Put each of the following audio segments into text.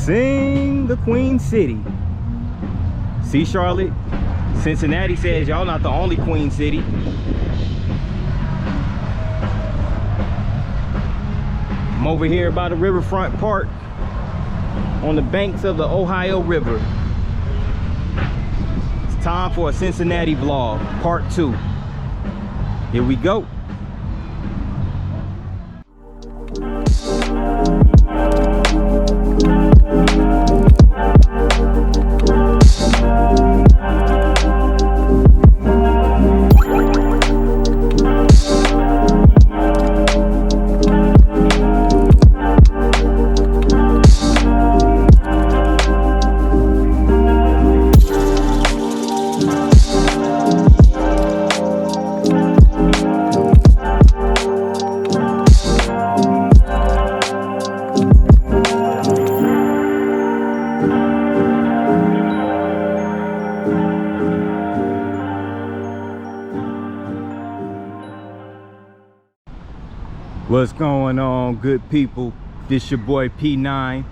Sing the Queen City. See, Charlotte, Cincinnati says y'all not the only Queen City. I'm over here by the Riverfront Park on the banks of the Ohio River. It's time for a Cincinnati vlog, part 2. Here we go. What's going on, good people? This your boy P9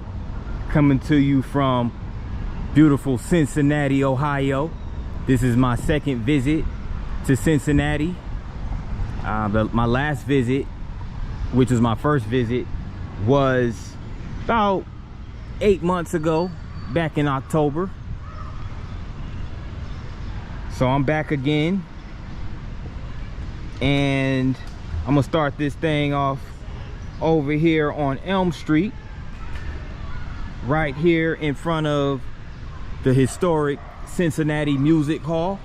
coming to you from beautiful Cincinnati, Ohio. This is my second visit to Cincinnati. My last visit, which was my first visit, was about 8 months ago, back in October. So I'm back again, and I'm gonna start this thing off over here on Elm Street, right here in front of the historic Cincinnati Music Hall.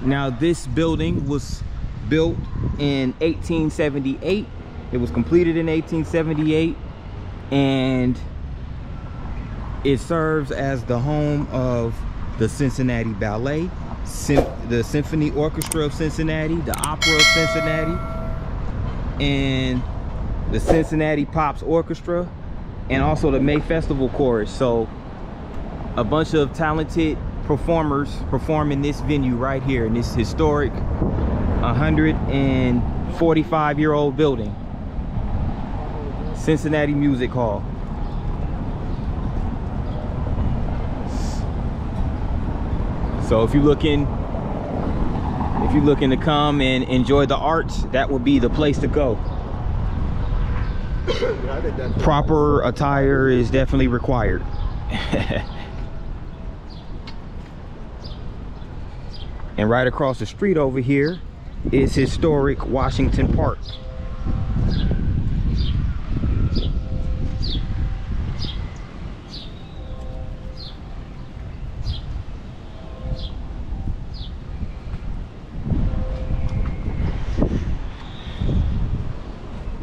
Now, this building was built in 1878. It was completed in 1878, and it serves as the home of the Cincinnati Ballet, the Symphony Orchestra of Cincinnati, the Opera of Cincinnati, and the Cincinnati Pops Orchestra, and also the May Festival Chorus. So a bunch of talented performers perform in this venue right here in this historic 145-year-old building, Cincinnati Music Hall. So if you're looking to come and enjoy the arts, that would be the place to go. Proper attire is definitely required. And right across the street over here is historic Washington Park.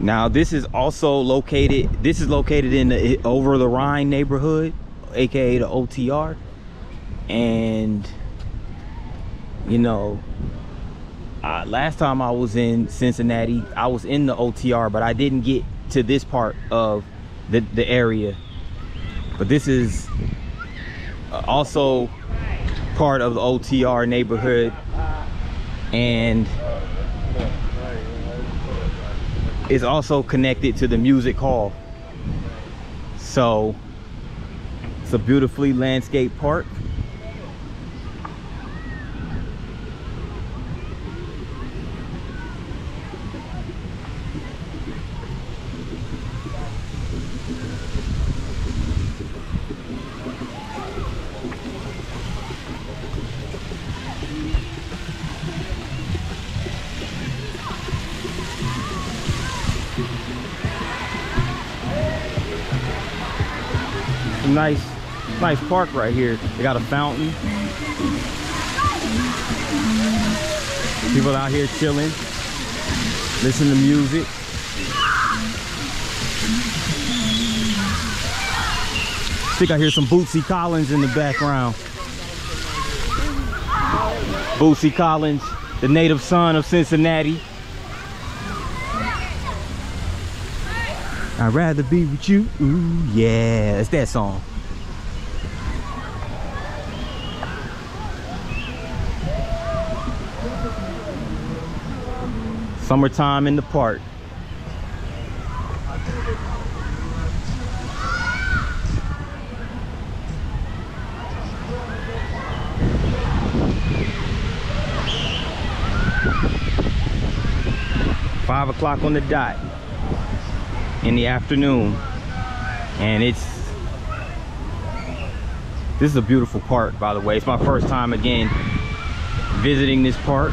Now, this is located in the Over-the-Rhine neighborhood, aka the OTR. And you know, last time I was in Cincinnati, I was in the OTR, but I didn't get to this part of the area. But this is also part of the OTR neighborhood, and is also connected to the music hall. So it's a beautifully landscaped park. Nice park right here. They got a fountain. People out here chilling, listening to music. I think I hear some Bootsy Collins in the background. Bootsy Collins, the native son of Cincinnati. I'd rather be with you. Ooh, yeah, it's that song. Summertime in the park. 5 o'clock on the dot in the afternoon. And this is a beautiful park, by the way. It's my first time again visiting this park.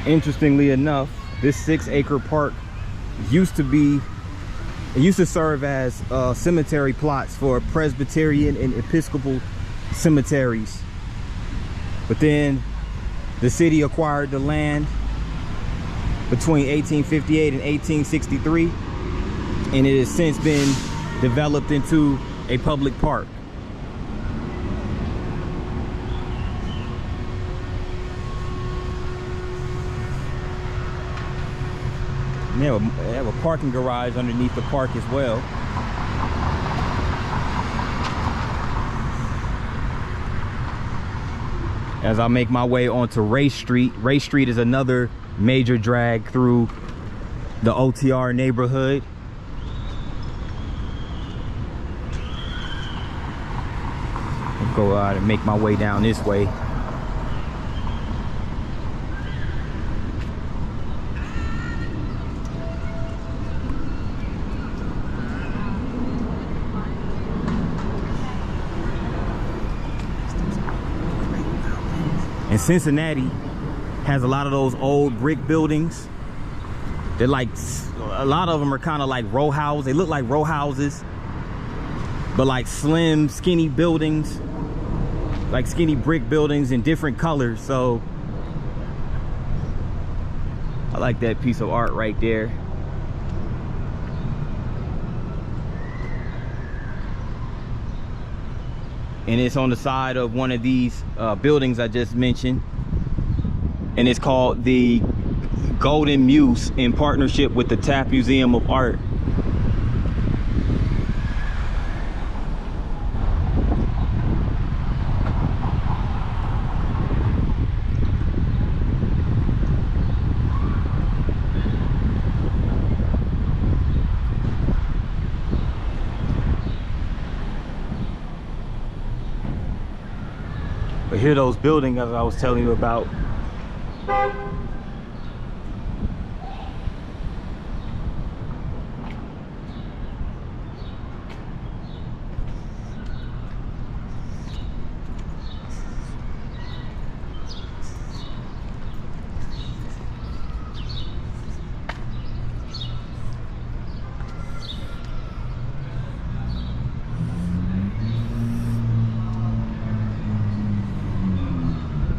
Interestingly enough, this 6-acre park used to serve as cemetery plots for Presbyterian and Episcopal cemeteries. But then the city acquired the land between 1858 and 1863, and it has since been developed into a public park. They have a parking garage underneath the park as well. As I make my way onto Race Street. Race Street is another major drag through the OTR neighborhood. I'll go out and make my way down this way. And Cincinnati has a lot of those old brick buildings. They're like, a lot of them are kind of like row houses. They look like row houses, but like slim, skinny buildings, like skinny brick buildings in different colors. So I like that piece of art right there. And it's on the side of one of these buildings I just mentioned, and it's called the Golden Muse in partnership with the Taft Museum of Art. But here are those buildings as I was telling you about.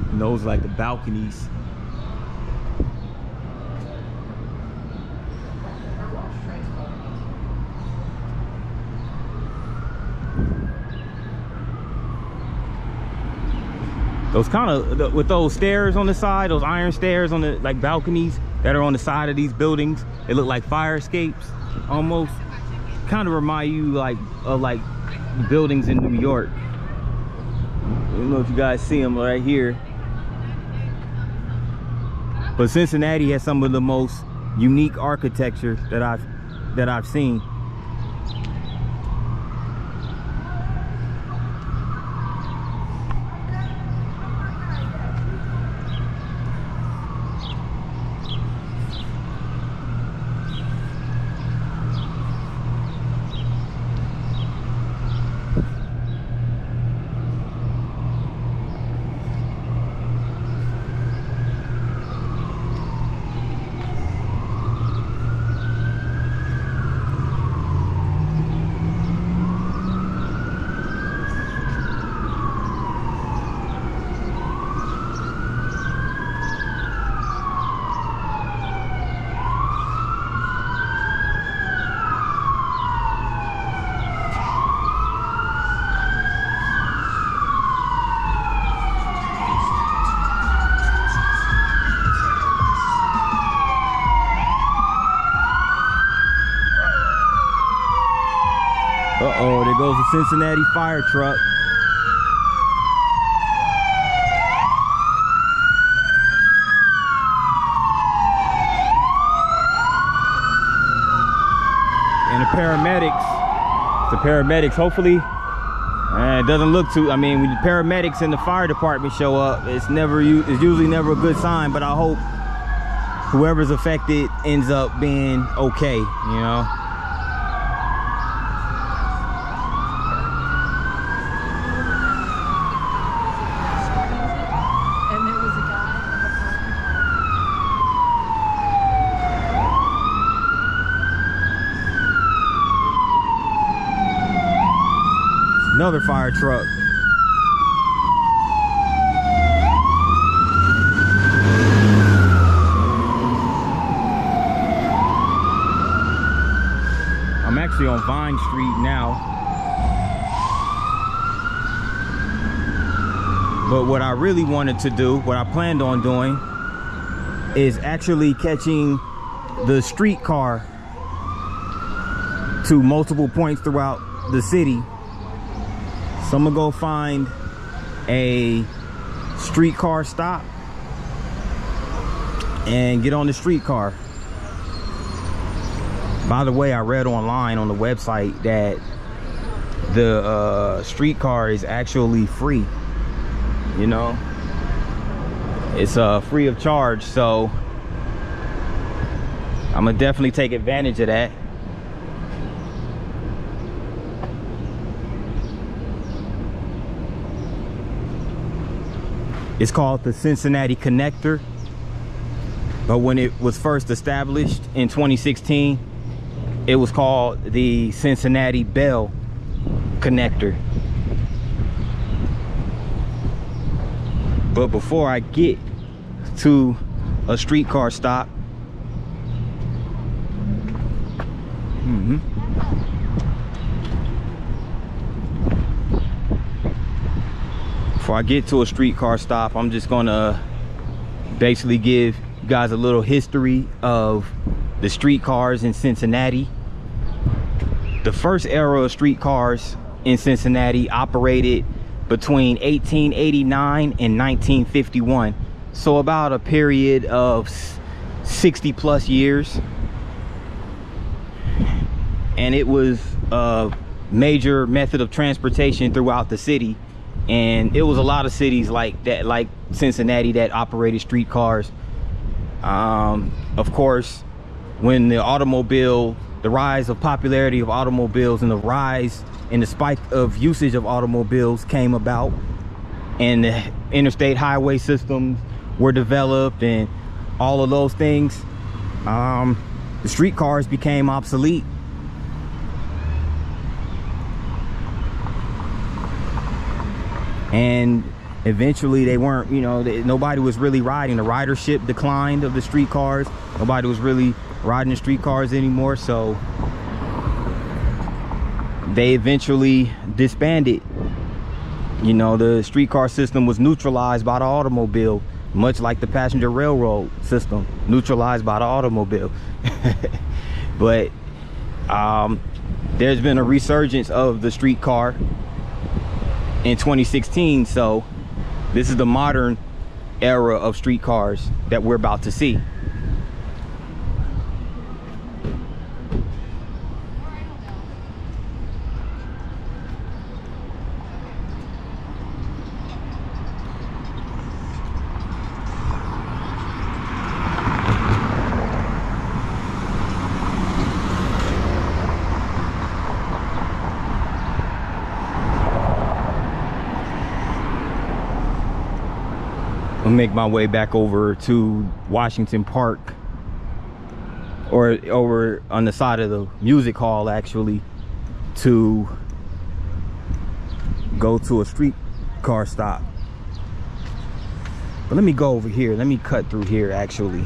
And those are like the balconies. Those kind of, with those stairs on the side, those iron stairs on the like balconies that are on the side of these buildings, they look like fire escapes almost. Kind of remind you like of like buildings in New York. I don't know if you guys see them right here. But Cincinnati has some of the most unique architecture that I've seen. Uh-oh, there goes the Cincinnati fire truck. paramedics. The paramedics, hopefully, it doesn't look too, I mean, when the paramedics and the fire department show up, it's usually never a good sign, but I hope whoever's affected ends up being okay, you know? Another fire truck. I'm actually on Vine Street now. But what I really wanted to do, what I planned on doing, is actually catching the streetcar to multiple points throughout the city. So I'm gonna go find a streetcar stop and get on the streetcar. By the way, I read online on the website that the streetcar is actually free. You know, it's free of charge, so I'm gonna definitely take advantage of that. It's called the Cincinnati Connector, but when it was first established in 2016, it was called the Cincinnati Bell Connector. But before I get to a streetcar stop, before I get to a streetcar stop, I'm just gonna basically give you guys a little history of the streetcars in Cincinnati. The first era of streetcars in Cincinnati operated between 1889 and 1951. So about a period of 60 plus years. And it was a major method of transportation throughout the city. And it was a lot of cities like that, like Cincinnati, that operated streetcars. Of course, when the rise of popularity of automobiles and the rise and the spike of usage of automobiles came about, and the interstate highway systems were developed and all of those things, the streetcars became obsolete. And eventually they weren't, you know, nobody was really riding. The ridership declined of the streetcars. Nobody was really riding the streetcars anymore, so they eventually disbanded. You know, the streetcar system was neutralized by the automobile, much like the passenger railroad system neutralized by the automobile. But there's been a resurgence of the streetcar in 2016, so this is the modern era of streetcars that we're about to see. I'll make my way back over to Washington Park, or over on the side of the music hall, actually, to go to a streetcar stop. But let me go over here. Let me cut through here, actually.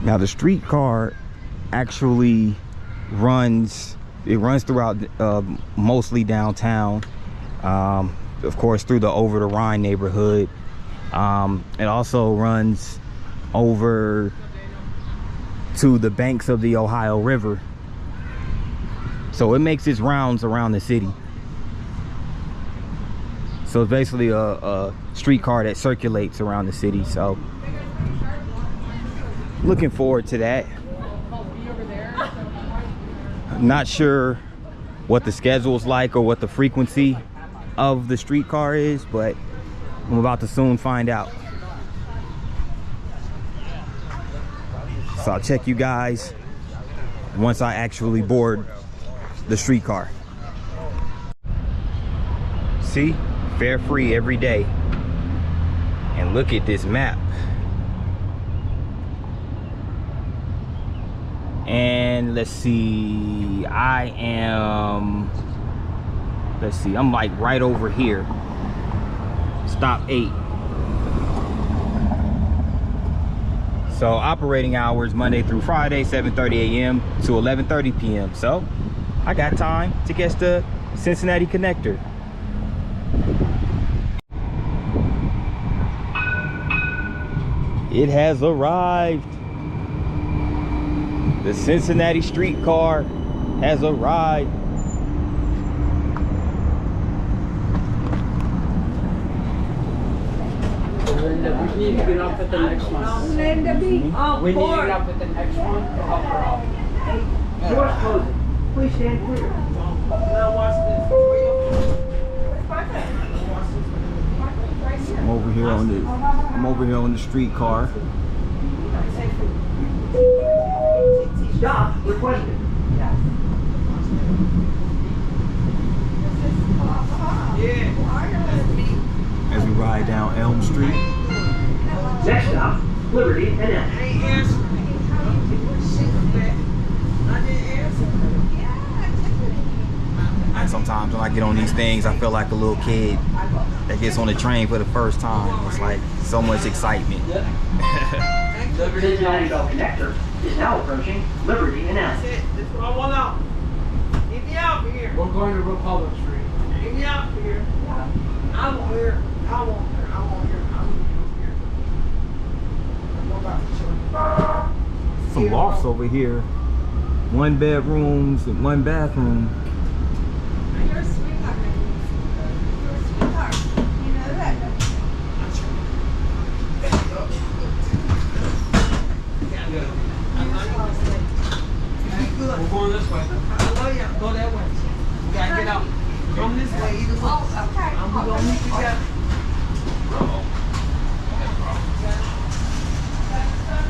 Now the streetcar actually runs throughout mostly downtown, of course through the Over-the-Rhine neighborhood. It also runs over to the banks of the Ohio River, so it makes its rounds around the city. So it's basically a streetcar that circulates around the city. So looking forward to that. I'm not sure what the schedule's like or what the frequency of the streetcar is, but I'm about to soon find out. So I'll check you guys once I actually board the streetcar. See, fare free every day. And look at this map. And let's see, I'm like right over here. Stop 8. So operating hours Monday through Friday, 7:30 a.m. to 11:30 p.m. So I got time to catch the Cincinnati connector. It has arrived. The Cincinnati Streetcar has arrived. Linda, we need to get up at the next one. Linda, be on We need to board. get up at the next one to help her out. Doors closing. Please stand clear. Now watch this. I'm over here on the streetcar. Stop requested. As we ride down Elm Street. Next stop, Liberty and F. And sometimes when I get on these things, I feel like a little kid that gets on the train for the first time. It's like so much excitement. Cincinnati Bell Connector is now approaching Liberty and F. That's it. That's what I want out. Get me out of here. We're going to Republic Street. Get me out of here. I want here. I want here. I want here. I want here. Some lofts over here. 1 bedrooms and 1 bathroom. You're a sweetheart. You're a sweetheart. You know that, don't you? We're going this way. I love you. Go that way. You gotta get out. Come this way. Either way. Oh, okay. I'm gonna meet you guys.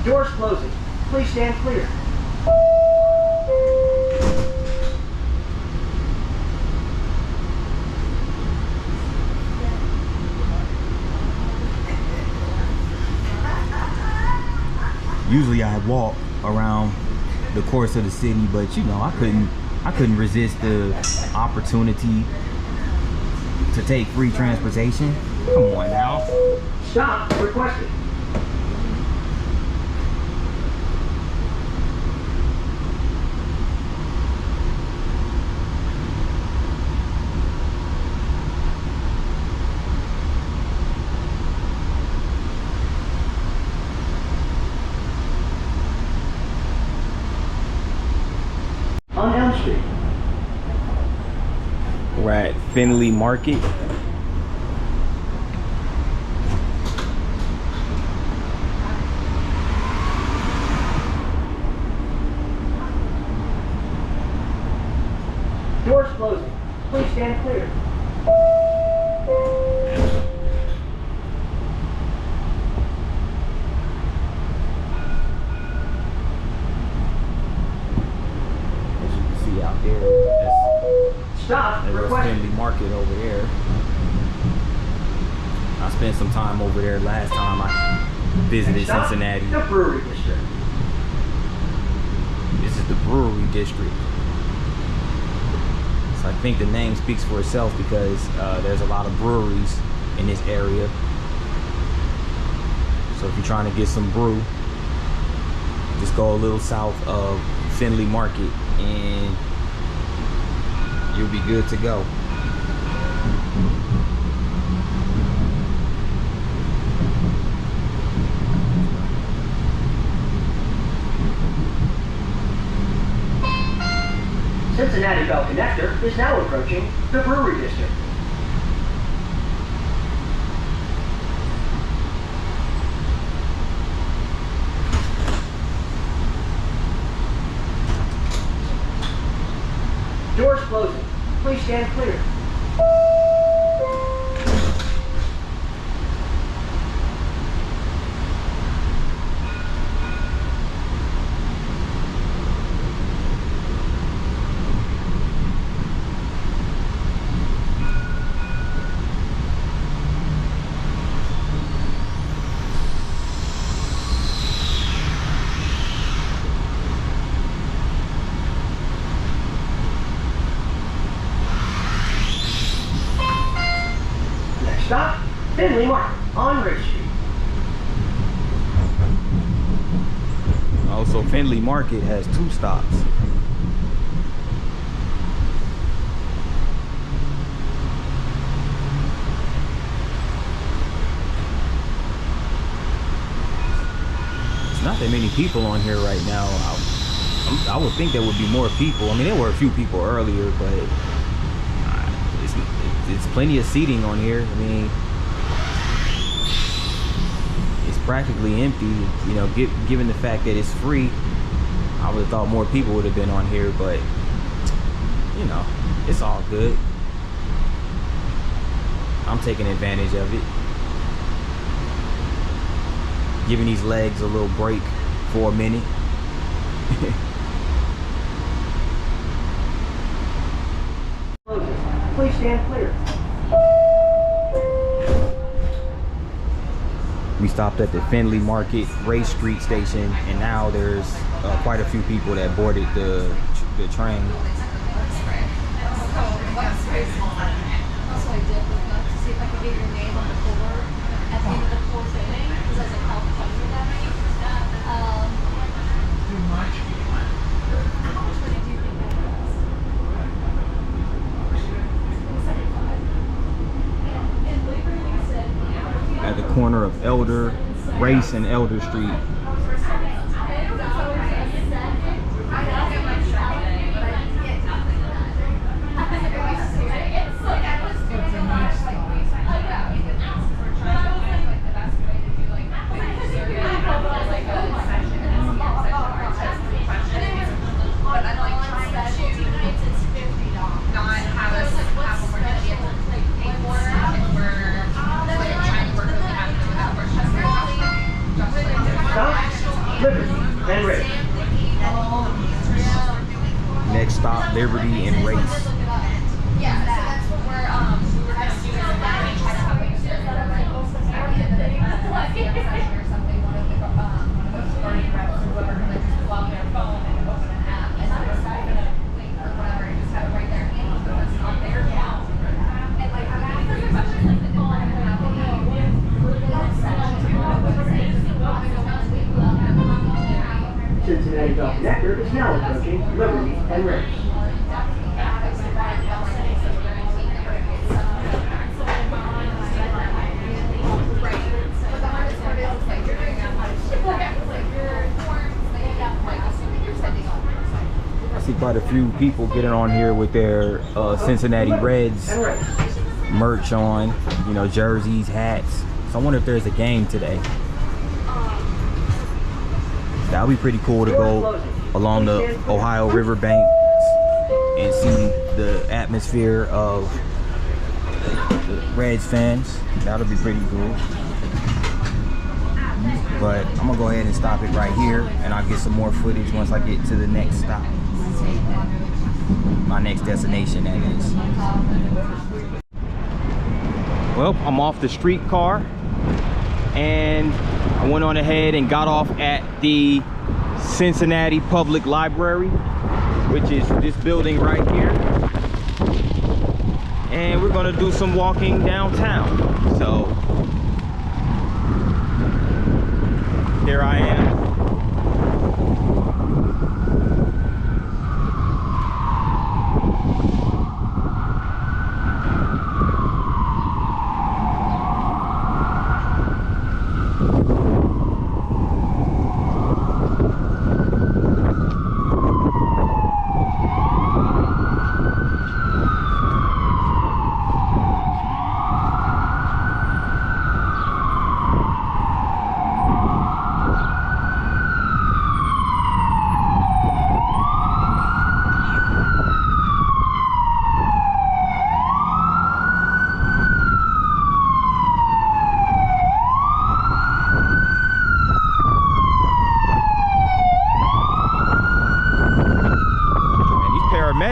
Doors closing. Please stand clear. Usually I walk around the course of the city, but you know, I couldn't resist the opportunity to take free transportation. Come on now. Stop requested. On Elm Street. We're at Finley Market. Doors closing. Please stand clear. As you can see out there, Stop that's requested. Finley Market over there. I spent some time over there last time I visited Stop Cincinnati. The Brewery District. This is the brewery district. So I think the name speaks for itself because there's a lot of breweries in this area. So if you're trying to get some brew, Just go a little south of Findlay Market and you'll be good to go. Cincinnati Bell Connector is now approaching the Brewery District. Doors closing. Please stand clear. Stop, Findlay Market on Ridge Street. Also, Findlay Market has 2 stops. It's not that many people on here right now. I would think there would be more people. I mean, there were a few people earlier, but it's plenty of seating on here. I mean, it's practically empty. You know, given the fact that it's free, I would have thought more people would have been on here, but you know, it's all good. I'm taking advantage of it, giving these legs a little break for a minute. Please stand clear. We stopped at the Findlay Market Race Street station, and now there's quite a few people that boarded the train. At the corner of Elder, Race and Elder Street. Next stop, Liberty and Race. Yeah, so that's what we're gonna do. Or something, one of the sporting reps or whoever can just pull out their phone and open an app, and I'm just gonna link or whatever, and just have it right there handy, so it's on their account. And like, I'm asking questions like the phone, and then I'll Cincinnati Bell Connector is now approaching Liberty and Race. I see quite a few people getting on here with their Cincinnati Reds merch on, you know, jerseys, hats. So I wonder if there's a game today. That would be pretty cool to go along the Ohio riverbank and see the atmosphere of the Reds fans. That would be pretty cool. But I'm gonna go ahead and stop it right here, and I'll get some more footage once I get to the next stop. My next destination, that is. Well, I'm off the streetcar, and I went on ahead and got off at the Cincinnati Public Library, which is this building right here. And we're gonna do some walking downtown. So here I am.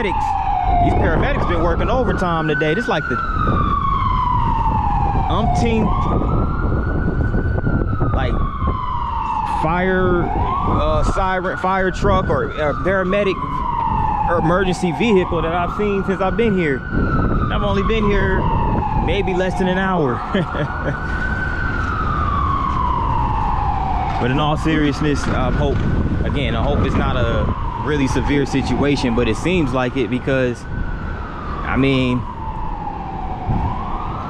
these paramedics been working overtime today. This like the umpteenth like fire truck or paramedic or emergency vehicle that I've seen since I've been here. I've only been here maybe less than an hour. But in all seriousness, I hope it's not a really severe situation, but it seems like it because, I mean,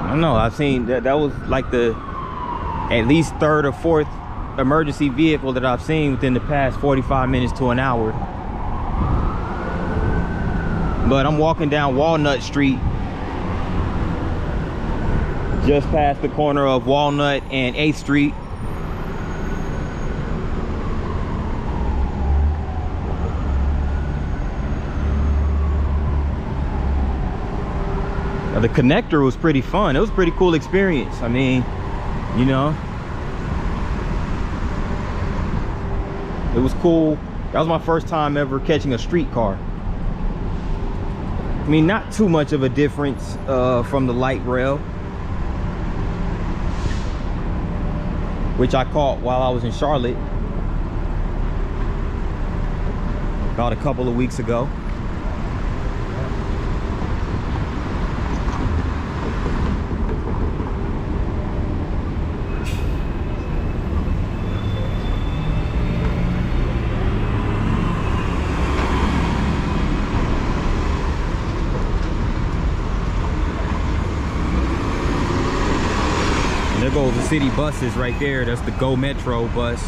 I don't know, I've seen that was like the at least third or fourth emergency vehicle that I've seen within the past 45 minutes to an hour. But I'm walking down Walnut Street, just past the corner of Walnut and 8th Street. The connector was pretty fun. It was a pretty cool experience. I mean, you know, it was cool. That was my first time ever catching a streetcar. I mean, not too much of a difference from the light rail, which I caught while I was in Charlotte about a couple of weeks ago. There goes the city buses right there. That's the Go Metro bus.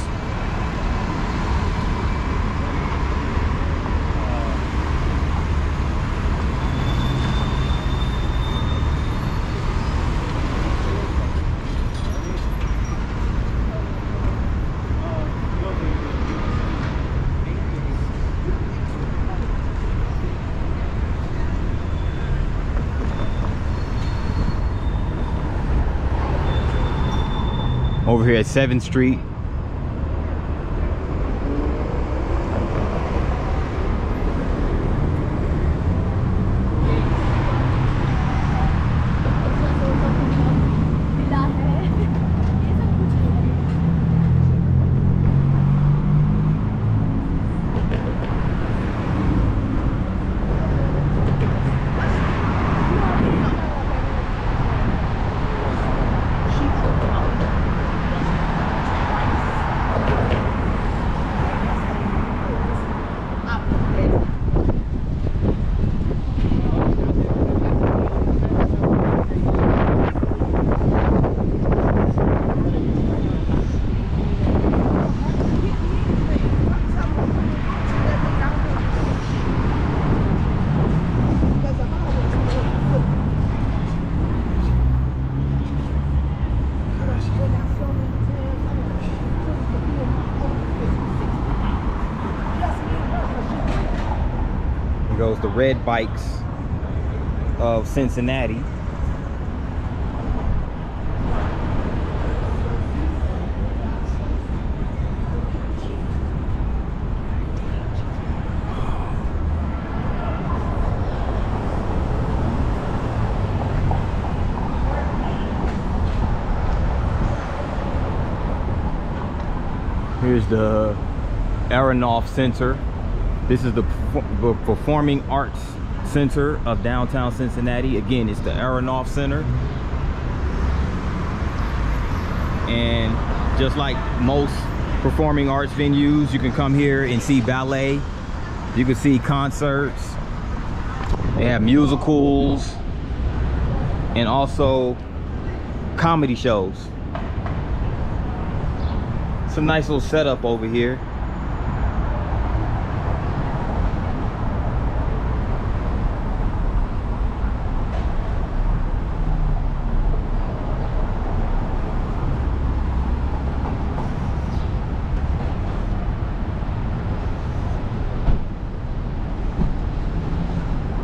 Over here at 7th Street. Goes the red bikes of Cincinnati. Here's the Aronoff Center. This is the Performing Arts Center of downtown Cincinnati. Again, it's the Aronoff Center. And just like most performing arts venues, you can come here and see ballet. You can see concerts. They have musicals and also comedy shows. It's a nice little setup over here.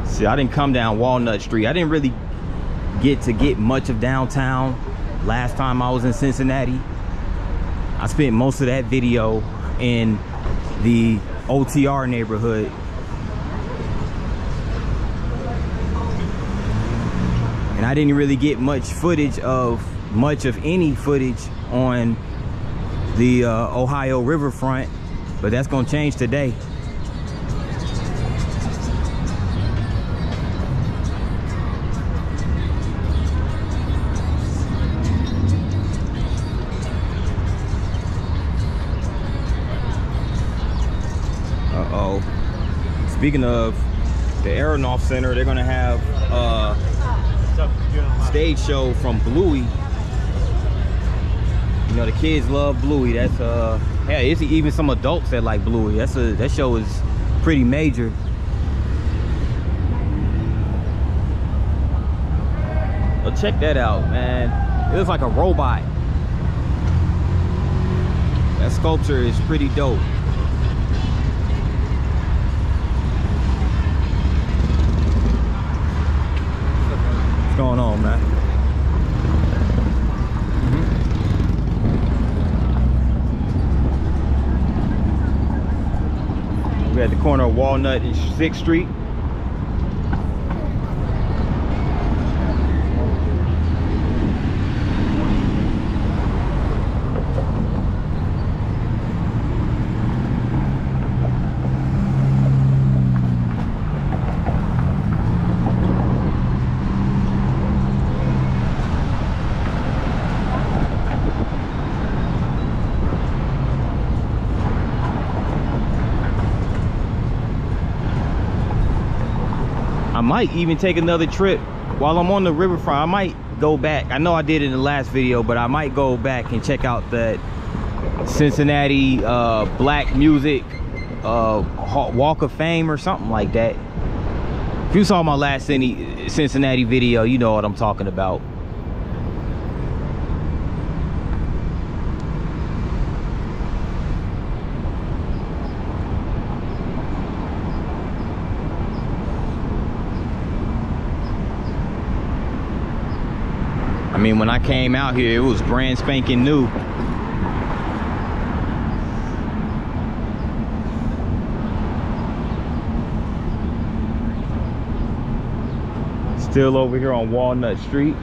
See, I didn't come down Walnut Street. I didn't really get much of downtown last time I was in Cincinnati. I spent most of that video in the OTR neighborhood. And I didn't really get much of any footage on the Ohio riverfront, but that's gonna change today. Uh-oh. Speaking of the Aeronaut Center, they're gonna have a stage show from Bluey. You know, the kids love Bluey. That's yeah, it's even some adults that like Bluey. That show is pretty major. But check that out, man. It looks like a robot. That sculpture is pretty dope. What's going on, man? We're at the corner of Walnut and 6th Street. I might even take another trip while I'm on the riverfront. I might go back. I know I did it in the last video, but I might go back and check out that Cincinnati Black Music Walk of Fame or something like that. If you saw my last Cincinnati video, you know what I'm talking about. I mean, when I came out here, it was brand spanking new. Still over here on Walnut Street.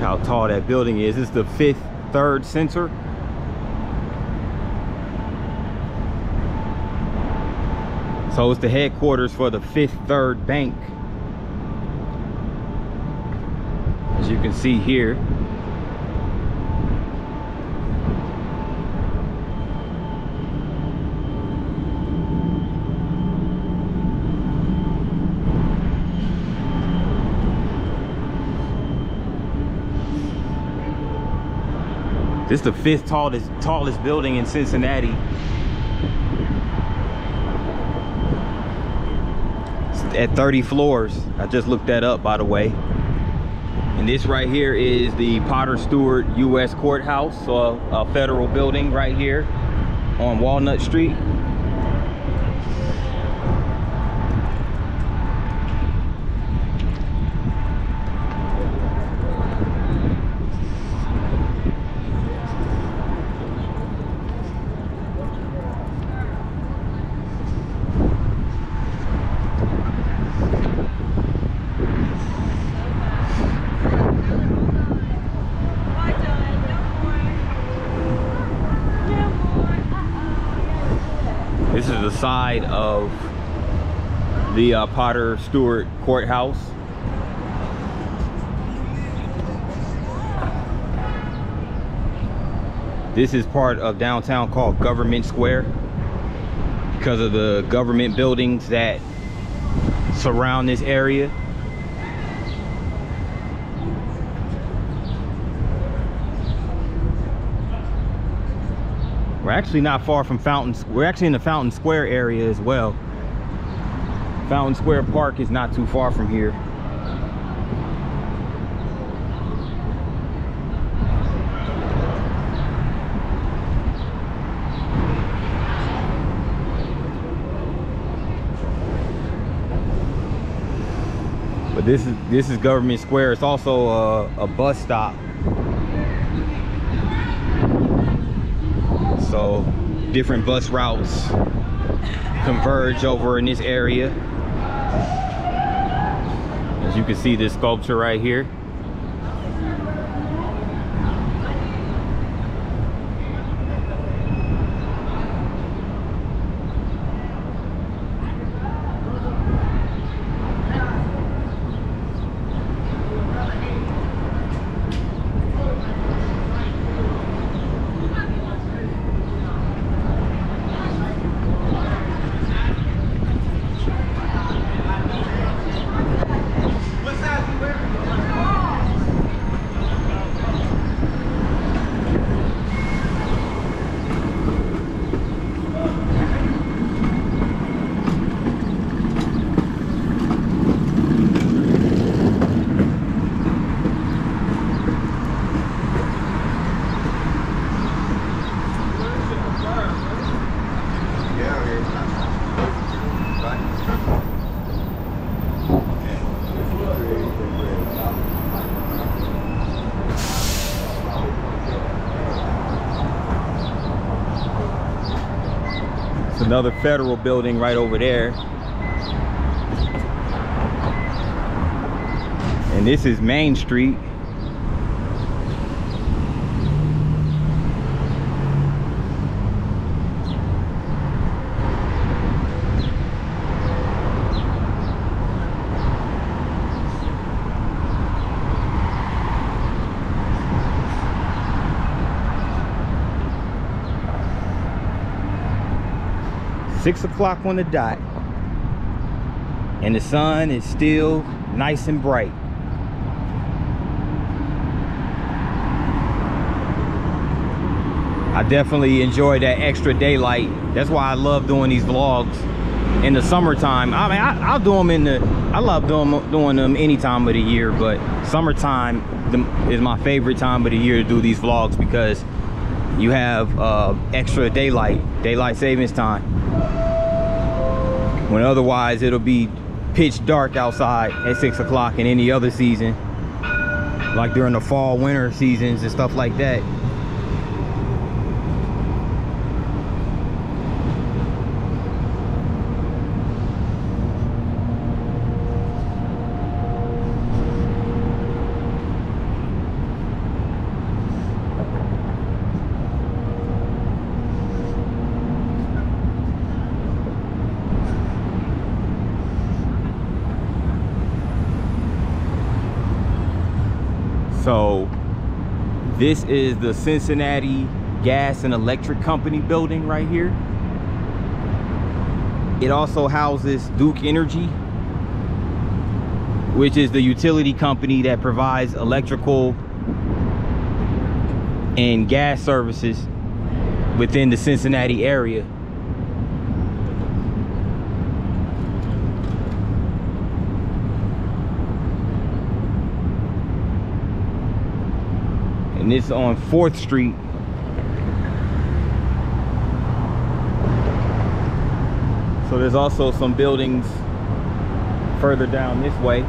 How tall that building is. This is the 5th Third Center. So it's the headquarters for the 5th Third Bank, as you can see here. This is the 5th tallest building in Cincinnati. It's at 30 floors. I just looked that up, by the way. And this right here is the Potter Stewart U.S. Courthouse, so a federal building right here on Walnut Street. side of the Potter Stewart Courthouse. This is part of downtown called Government Square because of the government buildings that surround this area. We're actually not far from we're actually in the Fountain Square area as well. Fountain Square Park is not too far from here. But this is Government Square. It's also a bus stop. So different bus routes converge over in this area. As you can see, this sculpture right here. Another federal building right over there. And this is Main Street. Six o'clock on the dot, and the sun is still nice and bright. I definitely enjoy that extra daylight. That's why I love doing these vlogs in the summertime. I mean, I'll do them I love doing them any time of the year, but summertime is my favorite time of the year to do these vlogs because you have extra daylight savings time, when otherwise it'll be pitch dark outside at 6 o'clock in any other season, like during the fall winter seasons and stuff like that. So this is the Cincinnati Gas and Electric Company building right here. It also houses Duke Energy, which is the utility company that provides electrical and gas services within the Cincinnati area. And it's on 4th Street. So there's also some buildings further down this way.